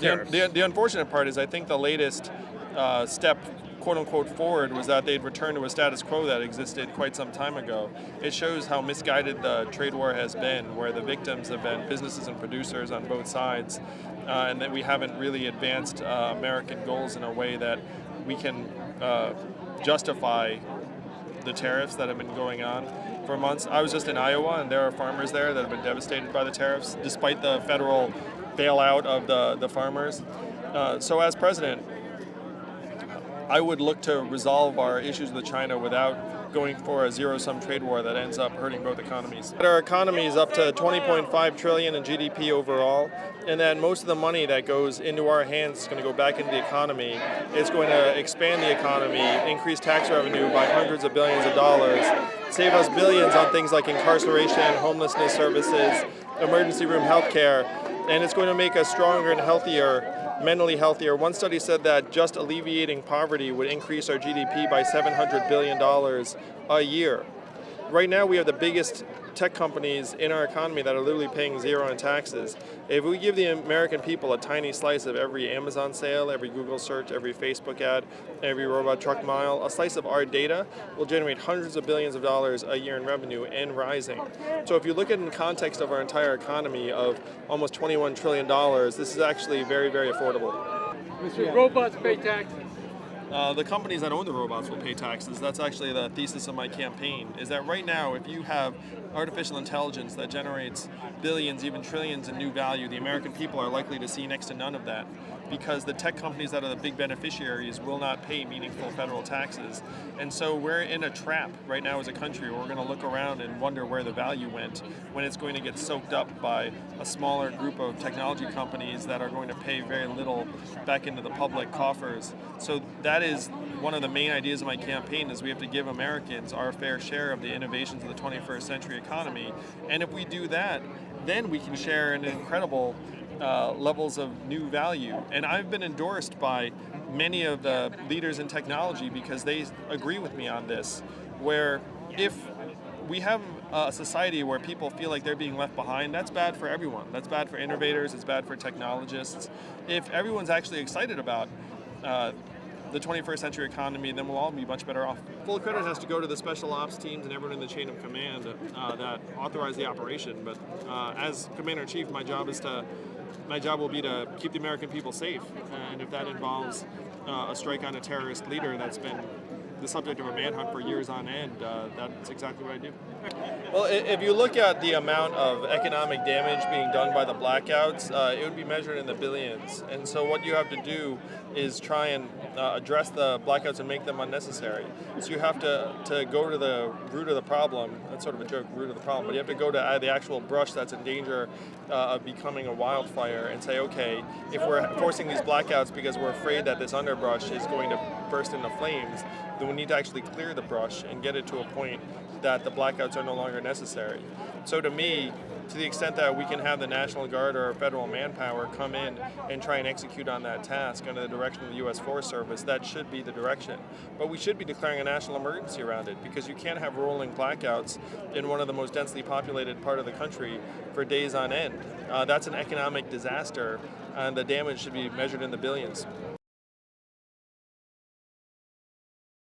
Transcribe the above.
tariffs. The unfortunate part is I think the latest step, quote unquote, forward was that they'd returned to a status quo that existed quite some time ago. It shows how misguided the trade war has been, where the victims have been businesses and producers on both sides, and that we haven't really advanced American goals in a way that we can justify the tariffs that have been going on for months. I was just in Iowa, and there are farmers there that have been devastated by the tariffs, despite the federal bailout of the farmers. So as president, I would look to resolve our issues with China without going for a zero-sum trade war that ends up hurting both economies. Our economy is up to $20.5 trillion in GDP overall, and then most of the money that goes into our hands is going to go back into the economy. It's going to expand the economy, increase tax revenue by hundreds of billions of dollars, save us billions on things like incarceration, homelessness services, emergency room health care, and it's going to make us stronger and healthier, mentally healthier. One study said that just alleviating poverty would increase our GDP by $700 billion a year. Right now we have the biggest tech companies in our economy that are literally paying zero in taxes. If we give the American people a tiny slice of every Amazon sale, every Google search, every Facebook ad, every robot truck mile, a slice of our data will generate hundreds of billions of dollars a year in revenue and rising. So if you look at it in context of our entire economy of almost $21 trillion, this is actually very, very affordable. Mr. Robots pay taxes. The companies that own the robots will pay taxes. That's actually the thesis of my campaign, is that right now, if you have artificial intelligence that generates billions, even trillions in new value, the American people are likely to see next to none of that, because the tech companies that are the big beneficiaries will not pay meaningful federal taxes. And so we're in a trap right now as a country where we're going to look around and wonder where the value went when it's going to get soaked up by a smaller group of technology companies that are going to pay very little back into the public coffers. So that is one of the main ideas of my campaign, is we have to give Americans our fair share of the innovations of the 21st century economy. And if we do that, then we can share in incredible levels of new value. And I've been endorsed by many of the leaders in technology because they agree with me on this, where if we have a society where people feel like they're being left behind, that's bad for everyone. That's bad for innovators, it's bad for technologists. If everyone's actually excited about the 21st century economy, then we'll all be much better off. Full credit has to go to the special ops teams and everyone in the chain of command that authorized the operation. But as Commander-in-Chief, my job will be to keep the American people safe. And if that involves a strike on a terrorist leader that's been the subject of a manhunt for years on end, that's exactly what I do. Well, if you look at the amount of economic damage being done by the blackouts, it would be measured in the billions. And so what you have to do is try and address the blackouts and make them unnecessary. So you have to go to the root of the problem. That's sort of a joke, root of the problem, but you have to go to the actual brush that's in danger of becoming a wildfire and say, okay, if we're forcing these blackouts because we're afraid that this underbrush is going to burst into flames, then we need to actually clear the brush and get it to a point that the blackouts are no longer necessary. So to me, to the extent that we can have the National Guard or federal manpower come in and try and execute on that task under the direction of the U.S. Forest Service, that should be the direction. But we should be declaring a national emergency around it, because you can't have rolling blackouts in one of the most densely populated part of the country for days on end. That's an economic disaster, and the damage should be measured in the billions.